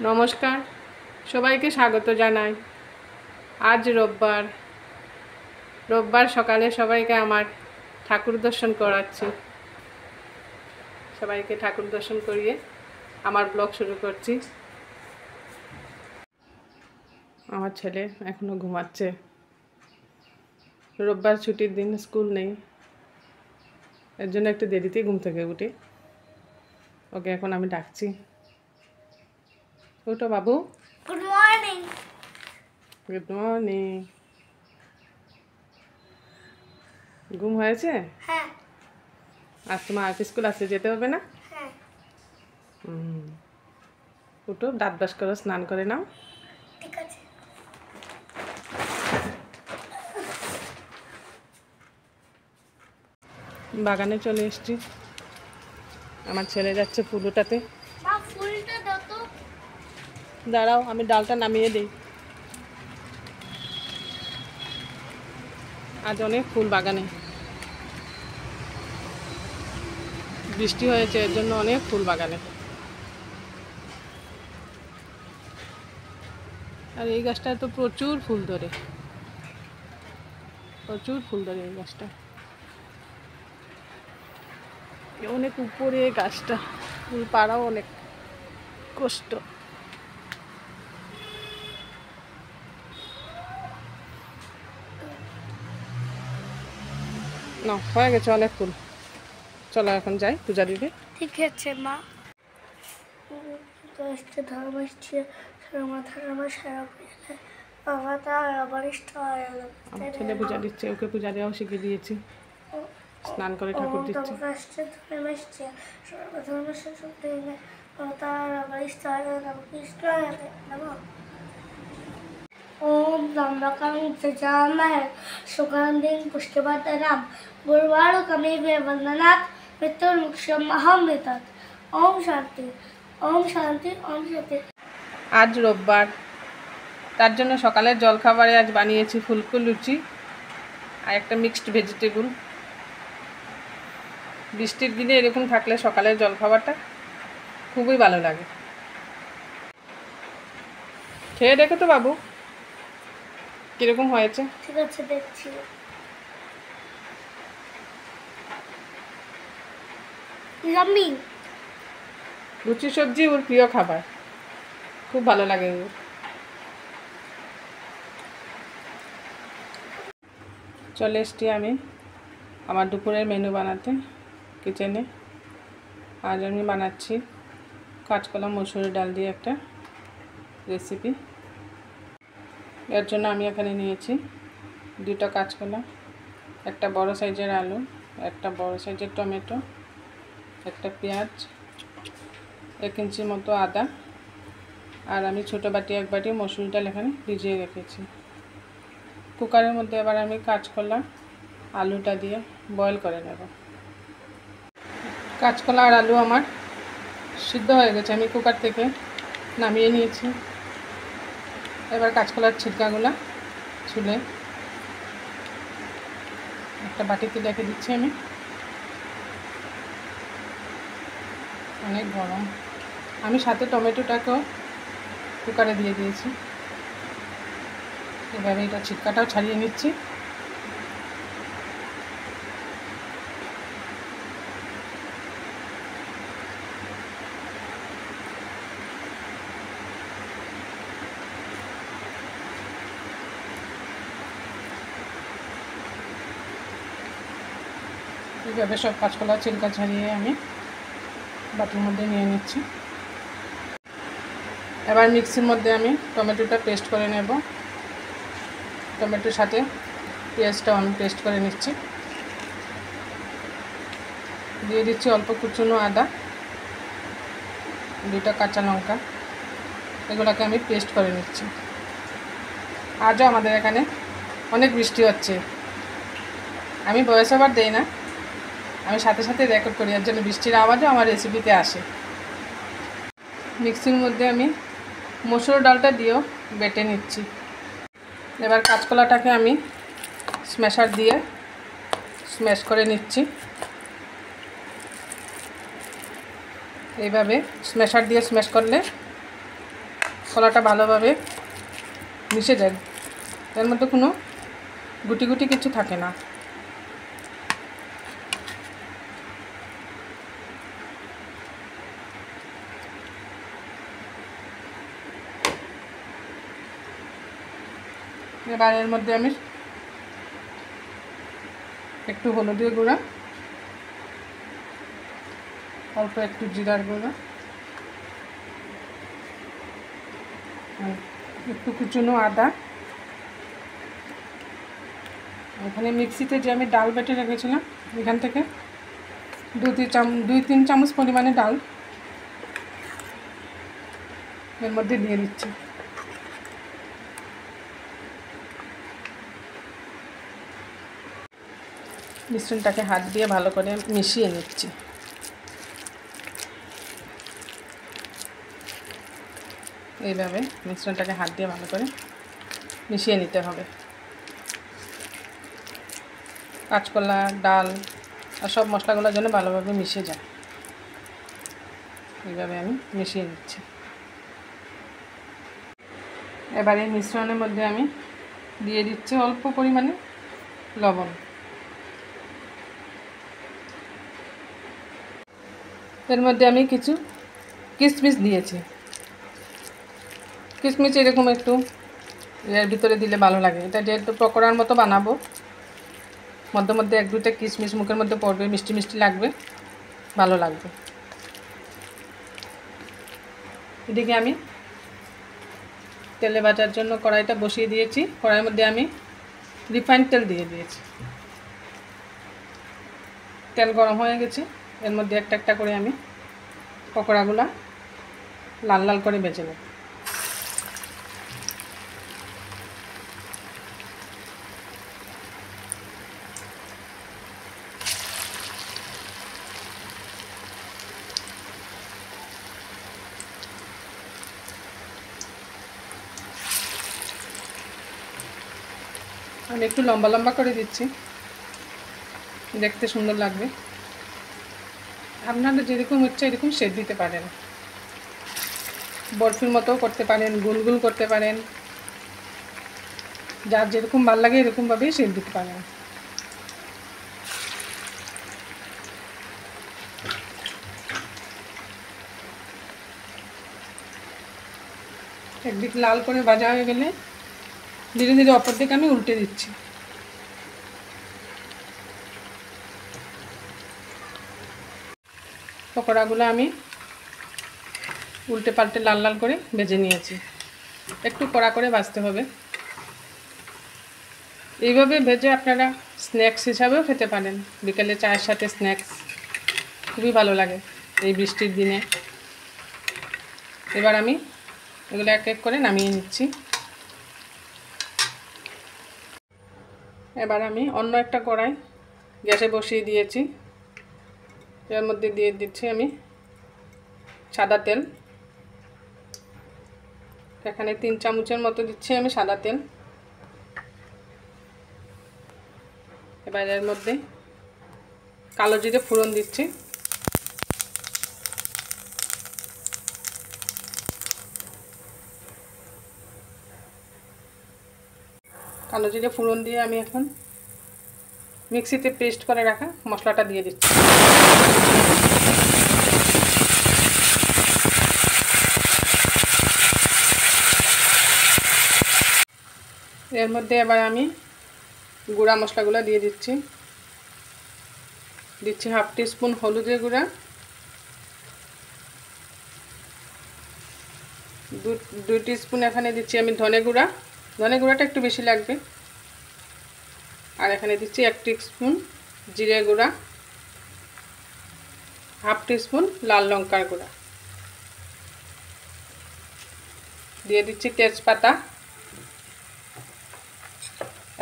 নমস্কার, সবাইকে স্বাগত জানাই। আজ রোববার সকালে সবাইকে আমার ঠাকুর দর্শন করাচ্ছি। সবাইকে ঠাকুর দর্শন করিয়ে আমার ব্লগ শুরু করছি। আমার ছেলে এখনো ঘুমাচ্ছে। রোববার ছুটির দিন, স্কুল নেই, এর জন্য একটু দেরিতেই ঘুম থেকে উঠি। ওকে এখন আমি ডাকছি। ওঠো বাবু। Good morning. Good morning. ঘুম হয়েছে? হ্যাঁ। আজ তোমার আর্ট স্কুল আছে, যেতে হবে না? হ্যাঁ। উঠো, দাঁত ব্রাশ করো, স্নান করে নাও। ঠিক আছে। বাগানে চলে এসেছি। আমার ছেলে যাচ্ছে ফুল ওঠাতে। মা ফুলটা দাও তো। দাঁড়াও, আমি ডালটা নামিয়ে দিই। আজ অনেক ফুল বাগানে, বৃষ্টি হয়েছে, এর জন্য অনেক ফুল বাগানে। আর এই গাছটায় তো প্রচুর ফুল ধরে, এই গাছটা। অনেক উপরে গাছটা, ফুল পাড়াও অনেক কষ্ট। না, হয়ে গেছে অনেক ফুল। চলো এখন যাই পূজা দিতে। ঠিক আছে মা। গাছটা ধর্ম আসছে, মাথার আমার সারা ফেলে বাবা তার আবার আমার ছেলে পূজা দিচ্ছে, ওকে পূজা দেওয়াও শিখিয়ে দিয়েছি। স্নান করে ঠাকুর দিচ্ছে। গাছটা ধর্ম আসছে, ধর্ম শেষ তার আবার কৃষ্ণ ओम त्र्यंबकं यजामहे सुगन्धिं पुष्टिवर्धनं उर्वारुकमिव वन्दनात् मृत्युर्मुक्षयमहमृतात्। ओम शांति, ओम शांति, ओम शांति। আজ রোববার, তার জন্য সকালের জলখাবারে আজ বানিয়েছি ফুলকো লুচি আর একটা মিক্সড ভেজিটেবল। বৃষ্টির দিনে এরকম থাকলে সকালের জলখাবারটা খুবই ভালো লাগে। খেয়ে দেখো তো বাবু কিরকম হয়েছে। ঠিক আছে, দেখছি। ইয়াম্মি। লুচি সবজি ওর প্রিয় খাবার, খুব ভালো লাগে ওর। চলে এসছি আমি আমার দুপুরের মেনু বানাতে কিচেনে। আজ আমি বানাচ্ছি কাঁচকলা মসুরের ডাল দিয়ে একটা রেসিপি। এর জন্য আমি এখানে নিয়েছি 2টা কাঁচকলা, একটা বড় সাইজের আলু, একটা বড় সাইজের টমেটো, একটা পেঁয়াজ, 1 ইঞ্চি মতো আদা, আর আমি ছোটো বাটি 1 বাটি মসুর ডাল এখানে ভিজিয়ে রেখেছি। কুকারের মধ্যে এবার আমি কাঁচকলা আলুটা দিয়ে বয়েল করে নেব। কাঁচকলা আর আলু আমার সিদ্ধ হয়ে গেছে, আমি কুকার থেকে নামিয়ে নিয়েছি। এবার কাঁচকলার ছিলকাগুলো ছুলে একটা বাটিতে রেখে দিচ্ছি আমি। অনেক গরম, আমি সাথে টমেটোটাকেও কুকারে দিয়ে দিয়েছি। এবারে এটা ছিটকাটাও ছাড়িয়ে নিচ্ছি। এইভাবে সব কাঁচকলা ছিলকা ছাড়িয়ে আমি বাটির মধ্যে নিয়ে নিচ্ছি। এবার মিক্সির মধ্যে আমি টমেটোটা পেস্ট করে নেব। টমেটোর সাথে পেঁয়াজটাও আমি পেস্ট করে নিচ্ছি। দিয়ে দিচ্ছি অল্প কুচনো আদা, 2টা কাঁচা লঙ্কা, এগুলোকে আমি পেস্ট করে নিচ্ছি। আজও আমাদের এখানে অনেক বৃষ্টি হচ্ছে। আমি ভয়েস ওভার দেই না, আমি সাথে সাথে রেকর্ড করি, এর জন্য বৃষ্টির আওয়াজও আমার রেসিপিতে আসে। মিক্সির মধ্যে আমি মসুর ডালটা দিয়েও বেটে নিচ্ছি। এবার কাঁচকলাটাকে আমি স্ম্যাশার দিয়ে স্ম্যাশ করে নিচ্ছি। এইভাবে স্ম্যাশার দিয়ে স্ম্যাশ করলে কলাটা ভালোভাবে মিশে যায়, এর মধ্যে কোনো গুটি গুটি কিছু থাকে না। এবার এর মধ্যে আমি একটু হলুদের গুঁড়া, অল্প একটু জিরার গুঁড়া, একটু কুচনো আদা, এখানে মিক্সিতে যে আমি ডাল বেটে রেখেছিলাম এখান থেকে 2-3 চামচ পরিমাণে ডাল এর মধ্যে দিয়ে দিচ্ছি। মিশ্রণটাকে হাত দিয়ে ভালো করে মিশিয়ে নিচ্ছি। এইভাবে মিশ্রণটাকে হাত দিয়ে ভালো করে মিশিয়ে নিতে হবে। কাঁচকলা, ডাল আর সব মশলাগুলো যেন ভালোভাবে মিশে যায়, এইভাবে আমি মিশিয়ে নিচ্ছি। এবার এই মিশ্রণের মধ্যে আমি দিয়ে দিচ্ছি অল্প পরিমাণে লবণ। এর মধ্যে আমি কিছু কিশমিশ দিয়েছি। কিশমিশ এরকম একটু এর ভিতরে দিলে ভালো লাগে। এটা যেহেতু পকোড়ার মতো বানাবো, মধ্যে মধ্যে 1-2টা কিশমিশ মুখের মধ্যে পড়বে, মিষ্টি মিষ্টি লাগবে, ভালো লাগবে। এদিকে আমি তেলে ভাজার জন্য কড়াইটা বসিয়ে দিয়েছি। কড়াইয়ের মধ্যে আমি রিফাইন্ড তেল দিয়ে দিয়েছি। তেল গরম হয়ে গেছে, এর মধ্যে একটা একটা করে আমি পকোড়াগুলো লাল লাল করে ভেজে নেব। আমি একটু লম্বা লম্বা করে দিচ্ছি, দেখতে সুন্দর লাগবে। আপনারা যেরকম ইচ্ছা এরকম শেপ দিতে পারেন, বরফির মতো করতে পারেন, গোল গোল করতে পারেন, যার যেরকম ভালো লাগে এরকমভাবেই শেপ দিতে পারেন। একদিক লাল করে ভাজা হয়ে গেলে ধীরে ধীরে অপর দিকে আমি উল্টে দিচ্ছি। পকোড়াগুলো আমি উল্টে পাল্টে লাল লাল করে ভেজে নিয়েছি। একটু কড়া করে ভাজতে হবে। এইভাবে ভেজে আপনারা স্ন্যাক্স হিসাবেও খেতে পারেন, বিকেলে চায়ের সাথে স্ন্যাক্স খুবই ভালো লাগে এই বৃষ্টির দিনে। এবার আমি এগুলো এক এক করে নামিয়ে নিচ্ছি। এবার আমি অন্য একটা কড়াই গ্যাসে বসিয়ে দিয়েছি। এর মধ্যে দিয়ে দিচ্ছি আমি সাদা তেল। এখানে 3 চামচের মতো দিচ্ছি আমি সাদা তেল। এবার এর মধ্যে কালো জিরে ফোড়ন দিচ্ছি। কালো জিরে ফোড়ন দিয়ে আমি এখন মিক্সিতে পেস্ট করে রাখা মশলাটা দিয়ে দিচ্ছি। এর মধ্যে এবার আমি গুঁড়া মশলাগুলো দিয়ে দিচ্ছি। দিচ্ছি 1/2 টিস্পুন হলুদের গুঁড়া, 2 টিস্পুন এখানে দিচ্ছি আমি ধনে গুঁড়া। ধনে গুঁড়াটা একটু বেশি লাগবে। আর এখানে দিচ্ছি 1 টিস্পুন জিরে গুঁড়া, 1/2 টিস্পুন লাল লঙ্কার গুঁড়া, দিয়ে দিচ্ছি তেজপাতা।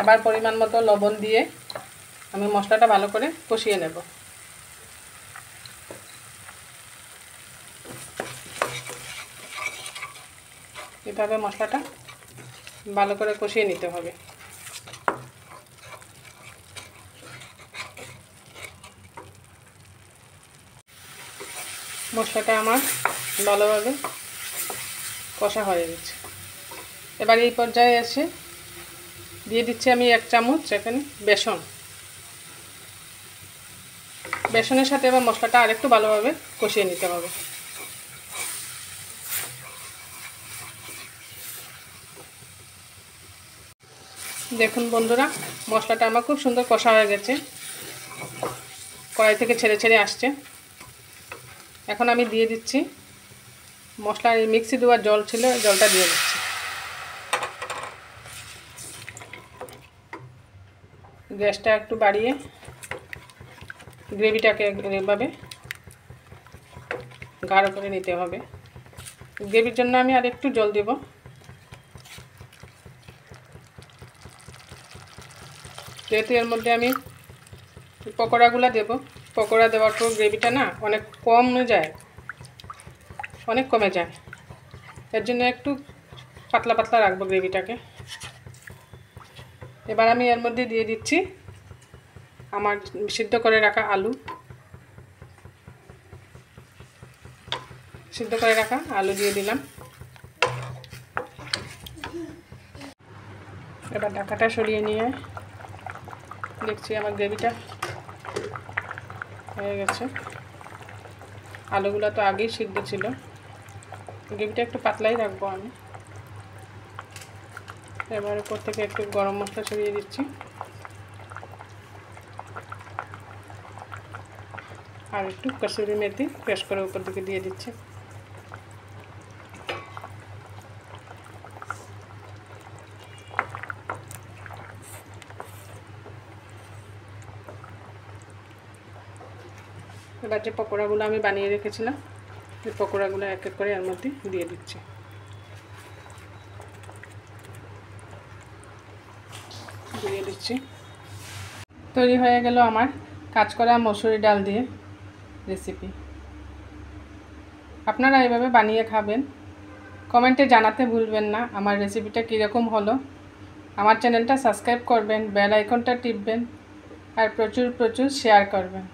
এবার পরিমাণ মতো লবণ দিয়ে আমি মশলাটা ভালো করে কষিয়ে নেব। এভাবে মশলাটা ভালো করে কষিয়ে নিতে হবে। মশলাটা আমার ভালোভাবে কষা হয়ে গেছে। এবার এই পর্যায়ে এসে দিয়ে দিচ্ছি আমি 1 চামচ এখানে বেসন। বেসনের সাথে এবার মশলাটা আরেকটু ভালোভাবে কষিয়ে নিতে হবে। দেখুন বন্ধুরা, মশলাটা আমার খুব সুন্দর কষা হয়ে গেছে, কড়াই থেকে ছেড়ে ছেড়ে আসছে। এখন আমি দিয়ে দিচ্ছি মশলার মিক্সি দেওয়ার জল ছিল, জলটা দিয়ে দিচ্ছি। গ্যাসটা একটু বাড়িয়ে গ্রেভিটাকে এভাবে গাঢ় করে নিতে হবে। গ্রেভির জন্য আমি আর একটু জল দেব। যেহেতু এর মধ্যে আমি পকোড়াগুলো দেব, পকোড়া দেওয়ার পর গ্রেভিটা না অনেক কমে যায়, অনেক কমে যায়। এর জন্য একটু পাতলা পাতলা রাখবো গ্রেভিটাকে। এবার আমি এর মধ্যে দিয়ে দিচ্ছি আমার সিদ্ধ করে রাখা আলু। সিদ্ধ করে রাখা আলু দিয়ে দিলাম। এবার ঢাকাটা সরিয়ে নিয়ে দেখছি আমার গ্রেভিটা হয়ে গেছে। আলুগুলো তো আগেই সিদ্ধ ছিল, গ্রেভিটা একটু পাতলাই রাখবো আমি। এবার উপর থেকে একটু গরম মশলা ছড়িয়ে দিচ্ছি, আর একটু কসুরি মেথি ক্রাশ করে উপর দিকে দিয়ে দিচ্ছি। এবার যে পকোড়াগুলো আমি বানিয়ে রেখেছিলাম, এই পকোড়াগুলো এক এক করে এর মধ্যে দিয়ে দিচ্ছি। দিয়ে দিচ্ছি। তৈরি হয়ে গেল আমার কাঁচকলা মসুরি ডাল দিয়ে রেসিপি। আপনারা এভাবে বানিয়ে খাবেন। কমেন্টে জানাতে ভুলবেন না আমার রেসিপিটা কীরকম হলো। আমার চ্যানেলটা সাবস্ক্রাইব করবেন, বেল আইকনটা টিপবেন, আর প্রচুর শেয়ার করবেন।